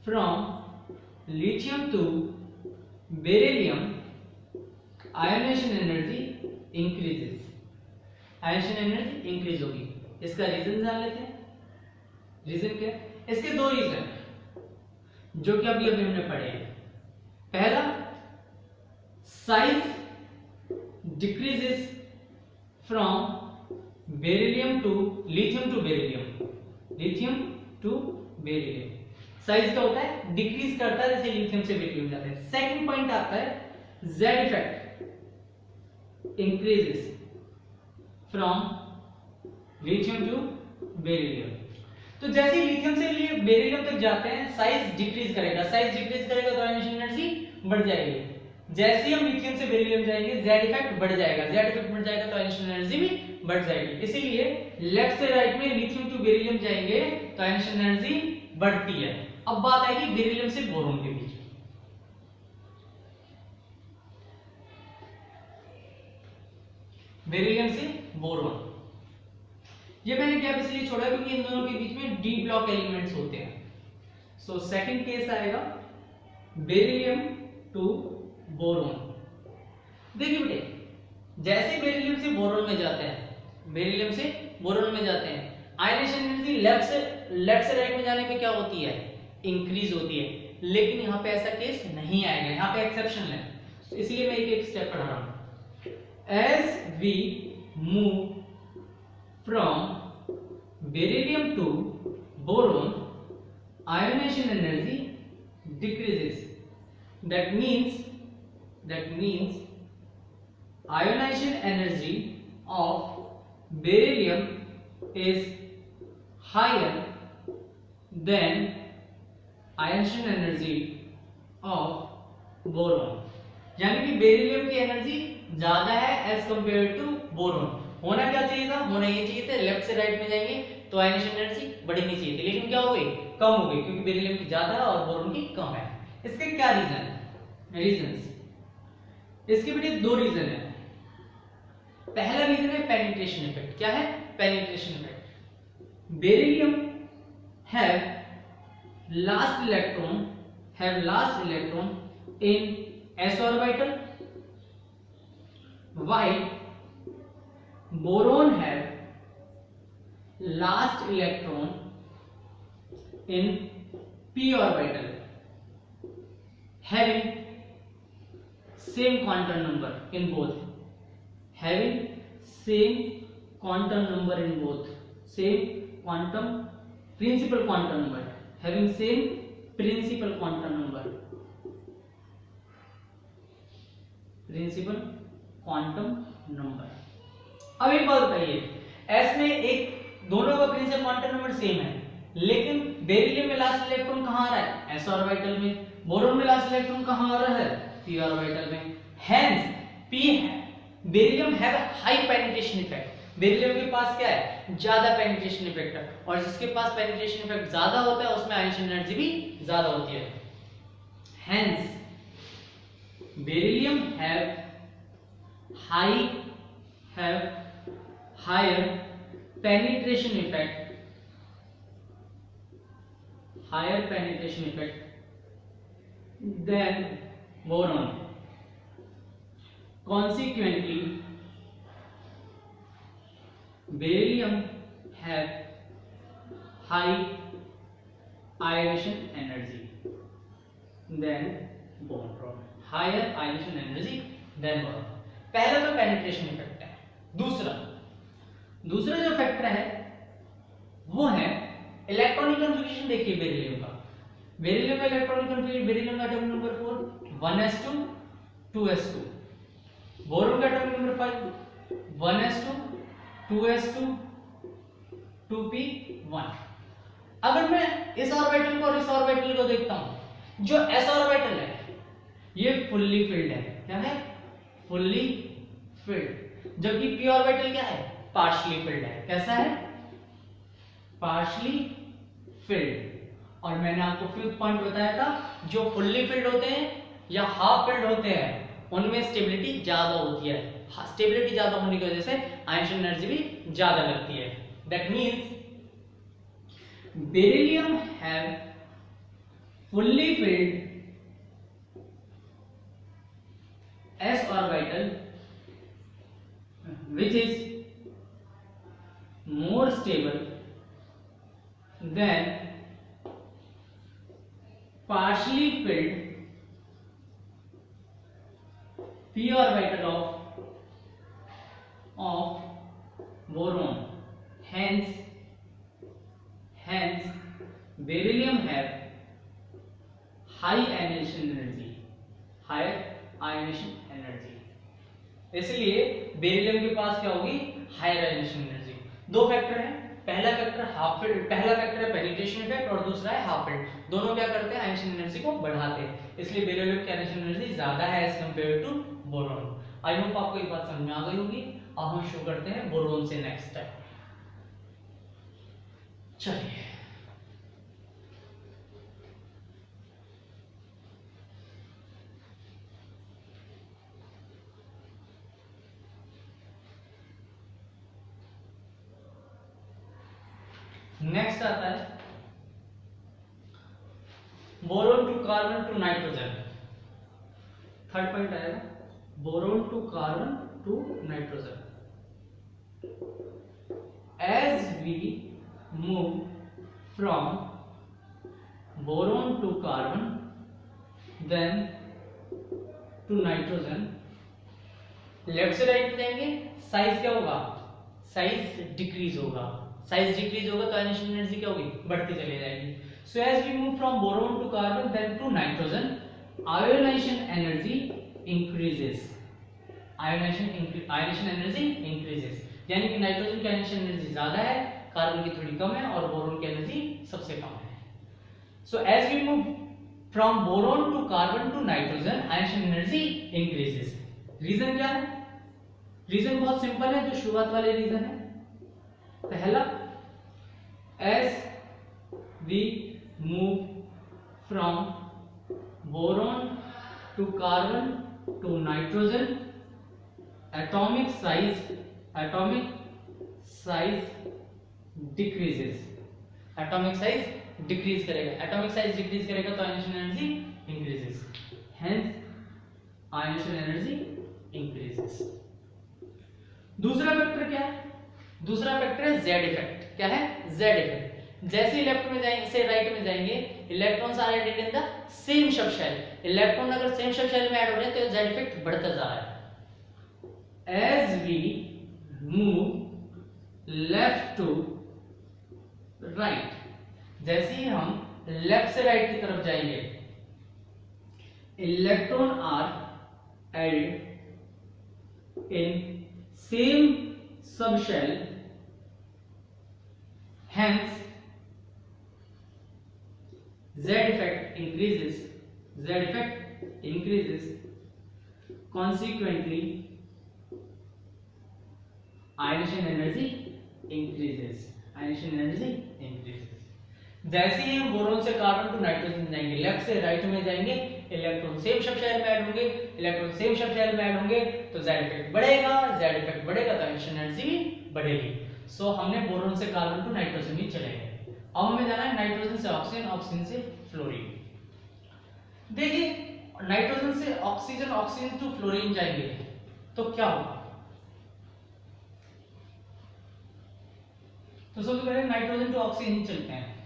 from lithium to beryllium ionisation energy increases, ionisation energy increase होगी। इसका रीजन जान लेते हैं। रीजन क्या है? इसके दो रीजन जो कि अभी अभी हमने पढ़े हैं। पहला, size decreases from beryllium to lithium to beryllium, lithium to beryllium. Size क्या होता है? डिक्रीज करता है, जैसे लिथियम से बेरिलियम जाता है। सेकंड पॉइंट आता है Z effect, increases from lithium to beryllium. तो जैसे ही लिथियम से बेरिलियम तक जाते हैं, साइज डिक्रीज करेगा, साइज डिक्रीज करेगा तो आयनाइजेशन एनर्जी बढ़ जाएगी। जैसे ही हम लिथियम से बेरिलियम जाएंगे, जेड इफेक्ट बढ़ जाएगा, जेड इफेक्ट बढ़ जाएगा तो आयनाइजेशन एनर्जी भी बढ़ जाएगी। इसीलिए लेफ्ट से राइट में लिथियम टू बेरिलियम जाएंगे तो आयनाइजेशन एनर्जी बढ़ती है। अब बात आएगी बेरिलियम से बोरोन के बीच। बेरिलियम से बोरोन, ये मैंने गैप इसलिए छोड़ा क्योंकि इन दोनों के बीच में डी ब्लॉक एलिमेंट्स होते हैं। सो सेकंड केस आएगा बेरिलियम टू बोरोन। देखिए बेटे, जैसे बेरिलियम से बोरोन में जाते हैं, बेरिलियम से बोरोन में जाते हैं, आयनाइजेशन एनर्जी लेफ्ट से राइट में जाने पे क्या होती है? इंक्रीज होती है। लेकिन यहाँ पे ऐसा केस नहीं आएगा, यहाँ पे एक्सेप्शन है, इसलिए मैं एक स्टेप पढ़ा रहा हूं। As we move from beryllium to boron, ionization energy decreases. That means ionization energy of beryllium is higher than ionization energy of boron. यानी कि बेरिलियम की एनर्जी ज्यादा है एज कंपेयर टू बोरोन। होना क्या चाहिए था? होना ये चाहिए था लेफ्ट से राइट में जाएंगे तो आयनाइजेशन एनर्जी बढ़नी चाहिए थी, लेकिन क्या हो गई? कम हो गई, क्योंकि बेरिलियम की ज्यादा है और बोरोन की कम है। इसके क्या रीजन है? रीजंस, इसके बेटे दो रीजन है। पहला रीजन है पेनिट्रेशन इफेक्ट। क्या है? Penetration effect. Beryllium have last electron in s orbital, while boron have last electron in p orbital, having same quantum number in both, having same quantum number in both, same quantum principal quantum number, having same principal quantum number, principal quantum number. अब एक बात बताइए, S में एक दोनों का principal quantum number same है, लेकिन बेरिलियम में लास्ट इलेक्ट्रॉन कहां आ रहा है? एस ऑर्बिटल में। बोरोन में लास्ट इलेक्ट्रॉन कहां आ रहा है? पी ऑर्बिटल में। Hence beryllium have a high penetration effect. Beryllium के पास क्या है? ज्यादा पेनिट्रेशन इफेक्ट है, और जिसके पास पेनिट्रेशन इफेक्ट ज्यादा होता है उसमें आयनाइजेशन एनर्जी भी ज्यादा होती है। Hence beryllium have higher penetration effect, than boron. Consequently, beryllium have high ionization energy than boron. Higher ionization energy than boron. पहला तो पेनिट्रेशन इफेक्ट है। दूसरा जो फैक्टर है वो है इलेक्ट्रॉनिक कन्फिगरेशन। देखिए बेरिलियम का इलेक्ट्रॉनिक कन्फिगरेशन, बेरिलियम का atomic number 4 1s2 2s2, boron का atomic number 5 1s2 2s2 2p1। अगर मैं इस ऑर्बिटल को और इस ऑर्बिटल को देखता हूं, जो s ऑर्बिटल है ये फुल्ली फिल्ड है। क्या है? Fully filled. जबकि पी ऑर्बिटल क्या है? पार्शियली फिल्ड है। कैसा है? Partially field. और मैंने आपको फिफ्थ पॉइंट बताया था, जो फुल्ली फिल्ड होते हैं या हाफ फिल्ड होते हैं उनमें स्टेबिलिटी ज्यादा होती है। स्टेबिलिटी ज्यादा होने की वजह से आयनाइजेशन एनर्जी भी ज्यादा लगती है। That means beryllium have fully filled s orbital which is more more stable than partially filled p orbital of boron. Hence beryllium have high ionization energy. इसलिए बेरिलियम के पास क्या होगी? Higher ionization energy. दो फैक्टर हैं, पहला factor है penetration effect और दूसरा है हाफ फील्ड। दोनों क्या करते हैं? आयनाइजेशन एनर्जी को बढ़ाते हैं, इसलिए बेरिलियम की आयनाइजेशन एनर्जी ज्यादा है as compare to boron. I hope आपको ये बात समझ में आ गई होगी। अब हम शुरू करते हैं बोरॉन से नेक्स्ट स्टेप। चलिए नेक्स्ट आता है boron to carbon to nitrogen. Third point आएगा boron to carbon to nitrogen. As we move from boron to carbon then to nitrogen, left से राइट जाएंगे, साइज क्या होगा? साइज डिक्रीज होगा। साइज डिक्रीज होगा तो आयनाइजेशन एनर्जी क्या होगी? बढ़ती चली जाएगी। So as we move from boron to carbon then to nitrogen, ionisation energy increases. Ionisation energy increases, यानी कि नाइट्रोजन की आयनाइजेशन एनर्जी ज्यादा है, कार्बन की थोड़ी कम है और बोरोन की एनर्जी सबसे कम है। So as we move from boron to carbon to nitrogen, ionization energy increases. Reason क्या है? रीजन बहुत सिंपल है, जो शुरुआत वाले रीजन है। पहला, as we move from boron to carbon to nitrogen, atomic size decreases. atomic size decrease करेगा तो ionization energy increases, hence ionization energy increases। दूसरा फैक्टर क्या है? दूसरा फैक्टर है जेड इफेक्ट। क्या है? Z effect. जैसे इलेक्ट्रॉन में जाएंगे से राइट में जाएंगे, electrons are added in the same subshell. Electron अगर सेम सब शेल में ऐड हो रहे हैं तो जेड इफेक्ट बढ़ता जा रहा है। As we move left to right, जैसे ही हम लेफ्ट से राइट की तरफ जाएंगे, electron are added in same subshell, hence Z effect increases, consequently ionization energy increases। जैसे ही हम बोरोन से कार्बन टू नाइट्रोजन जाएंगे, लेफ्ट से राइट में जाएंगे, इलेक्ट्रॉन सेम सब शेल में ऐड होंगे, तो Z इफेक्ट बढ़ेगा तो आयनाइजेशन एनर्जी भी बढ़ेगी। सो हमने बोरोन से कार्बन टू नाइट्रोजन ही चलेंगे। अब हमें जाना है नाइट्रोजन से ऑक्सीजन, ऑक्सीजन से फ्लोरीन। देखिए नाइट्रोजन से ऑक्सीजन टू फ्लोरीन जाएंगे तो क्या होगा? तो सबसे पहले नाइट्रोजन टू ऑक्सीजन चलते हैं।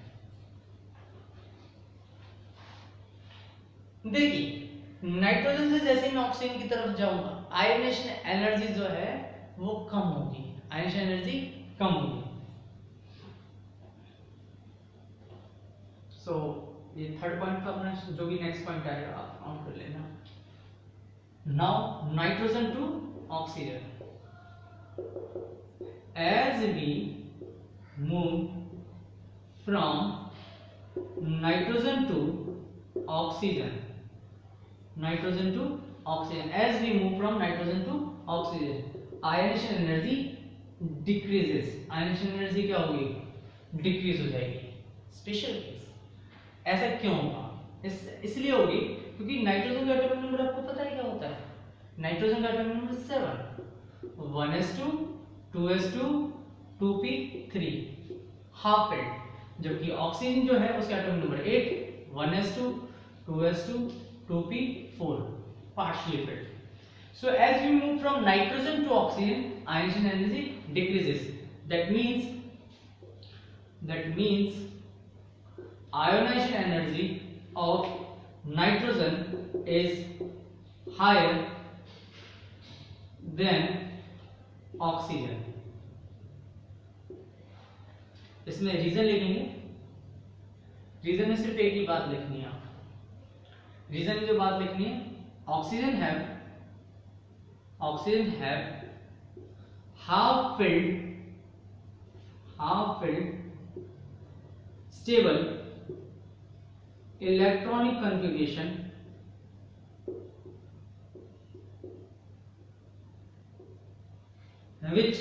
देखिए नाइट्रोजन से जैसे मैं ऑक्सीजन की तरफ जाऊंगा, आयनाइजेशन एनर्जी जो है वो कम होगी, सो ये थर्ड पॉइंट था अपना, जो भी नेक्स्ट पॉइंट आएगा आप काउंट कर लेना। Now nitrogen to oxygen, as we move from nitrogen to oxygen, as we move from nitrogen to oxygen, ionization energy decreases। Ionization energy क्या होगी? डिक्रीज हो जाएगी। स्पेशल केस ऐसा क्यों होगा? इसलिए होगी क्योंकि नाइट्रोजन का एटॉमिक नंबर आपको पता है क्या होता है? नाइट्रोजन का atomic number 7, 1s2 2s2 2p3 half field, जबकि ऑक्सीजन जो है उसका atomic number 8, 1s2 2s2 2p4 partially filled। So as we move from nitrogen to oxygen, ionization energy decreases. That means that means ionization energy of nitrogen is higher than oxygen. इसमें reason लिखेंगे, reason में सिर्फ एक ही बात लिखनी है। Reason में जो बात लिखनी है, oxygen have half filled stable electronic configuration which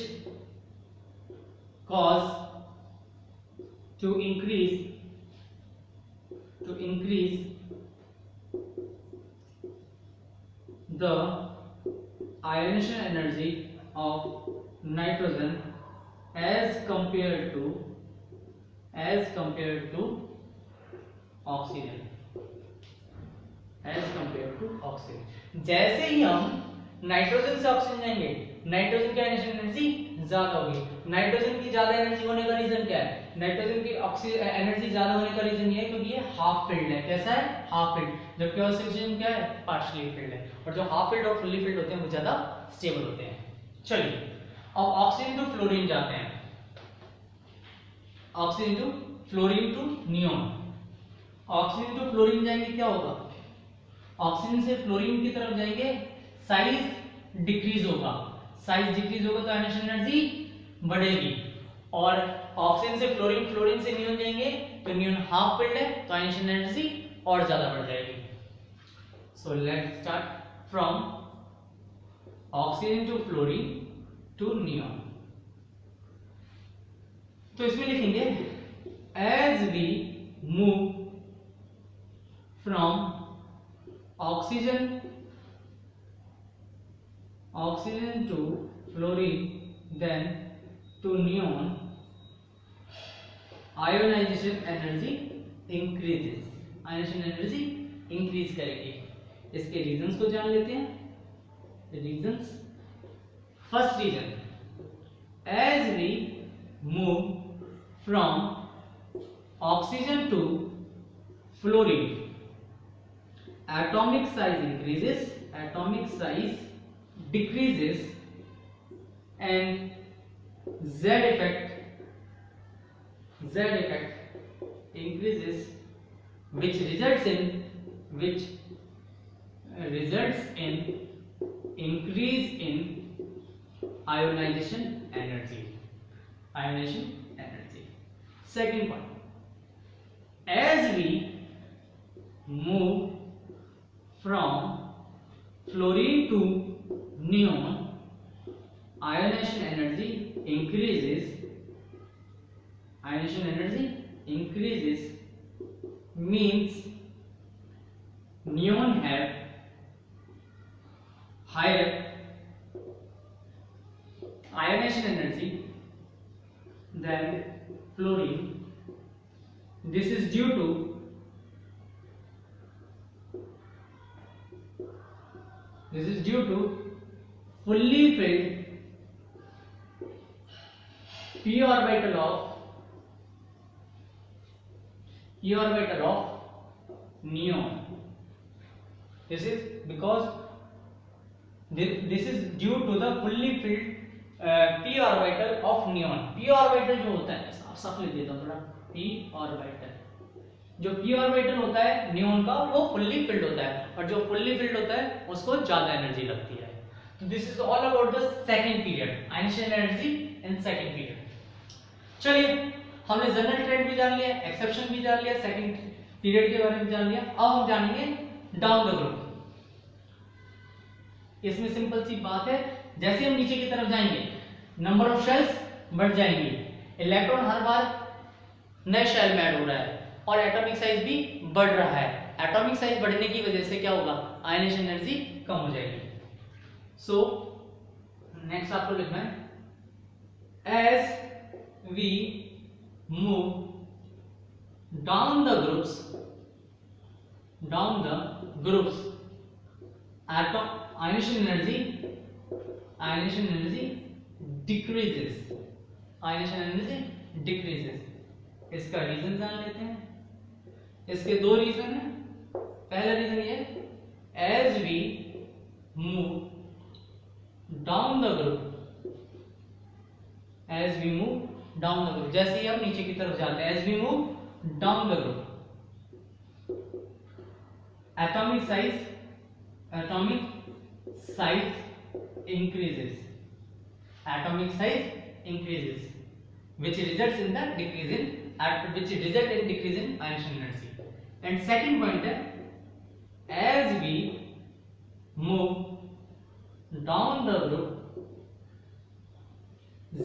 cause to increase the ionization energy of nitrogen as compared to oxygen. जैसे ही हम नाइट्रोजन से ऑक्सीजन जाएंगे, नाइट्रोजन की आयनाइजेशन एनर्जी ज्यादा होगी। नाइट्रोजन की ज्यादा एनर्जी होने का रीजन क्या है? नाइट्रोजन की ऑक्सीजन एनर्जी ज्यादा होने का रीजन ये है क्योंकि ये हाफ फिल्ड है। कैसा है? Half field. जबकि ऑक्सीजन क्या है? पार्शियली फिल्ड है। और जो हाफ फिल्ड और फुल्ली फिल्ड होते हैं वो ज्यादा स्टेबल होते हैं। चलिए अब ऑक्सीजन टू फ्लोरीन जाते हैं। Oxygen to fluorine to neon. Oxygen to fluorine जाएंगे, क्या होगा? ऑक्सीजन से फ्लोरीन की तरफ जाएंगे, साइज डिक्रीज होगा। साइज डिक्रीज होगा तो आयनाइजेशन एनर्जी बढ़ेगी। और ऑक्सीजन से फ्लोरीन, फ्लोरीन से नियोन जाएंगे तो नियोन हाफ फिल्ड है तो आयनाइजेशन एनर्जी और ज्यादा बढ़ जाएगी। So let's start from oxygen to fluorine to neon. तो इसमें लिखेंगे as we move from oxygen to fluorine then to neon, ionization energy increases. ionization energy increase करेगी। इसके रीजंस को जान लेते हैं। Reasons, first reason, as we move from oxygen to fluorine, atomic size increases, atomic size decreases, and Z effect increases, which results in increase in ionization energy. Second point, as we move from fluorine to neon, ionization energy increases, means neon have higher ionization energy than fluorine. This is due to fully filled p orbital of neon. This is because this is due to the fully filled p orbital of neon. p orbital जो होता है, साफ लिख देता हूं थोड़ा, p orbital, जो p orbital होता है नियोन का वो फुल्ली फिल्ड होता है, और जो फुल्ली फिल्ड होता है उसको ज्यादा एनर्जी लगती है। तो this is all about the second period, ionization energy in second period. चलिए हमने जनरल ट्रेंड भी जान लिया, एक्सेप्शन भी जान लिया, सेकंड पीरियड के बारे में जान लिया। अब हम जानेंगे डाउन द ग्रुप। इसमें सिंपल सी बात है, जैसे हम नीचे की तरफ जाएंगे नंबर ऑफ शेल्स बढ़ जाएंगी, इलेक्ट्रॉन हर बार नए शेल में ऐड हो रहा है और एटॉमिक साइज भी बढ़ रहा है। एटॉमिक साइज बढ़ने की वजह से क्या होगा? आयनाइजेशन एनर्जी कम हो जाएगी। सो नेक्स्ट आपको लिखना है as we move down the groups ionization energy decreases. इसका रीजन जान लेते हैं। इसके दो रीजन है। पहला रीजन ये, as we move down the group, as we move down the group, जैसे ही आप नीचे की तरफ जाते हैं, as we move down the group, atomic size increases, atomic size increases, which results in decrease in Einstein energy. And second point है, as we move down the group,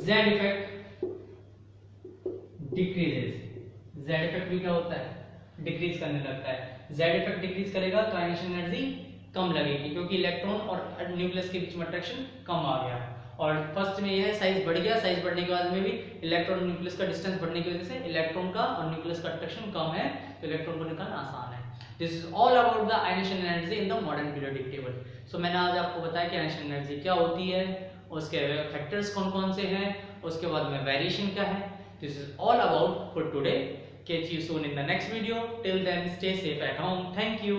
Z effect decreases. Z effect भी क्या होता है, decrease करने लगता है। Z effect decrease करेगा तो आयनेशन एनर्जी कम लगेगी, क्योंकि इलेक्ट्रॉन और न्यूक्लियस के बीच में अट्रैक्शन कम आ गया। और फर्स्ट में यह है साइज बढ़ गया, साइज बढ़ने के बाद में भी इलेक्ट्रॉन और न्यूक्लियस का डिस्टेंस बढ़ने की वजह से इलेक्ट्रॉन का और न्यूक्लियस का अट्रैक्शन कम है, तो इलेक्ट्रॉन को निकालना आसान है। This is all about the ionisation energy in the modern periodic table. So मैंने आज आपको बताया कि आयनेशन एनर्जी क्या होती है, उसके फैक्टर्स कौन कौन से हैं, उसके बाद में वेरिएशन क्या है। This is all about for today. Catch you soon in the next video. Till then, stay safe at home. Thank you.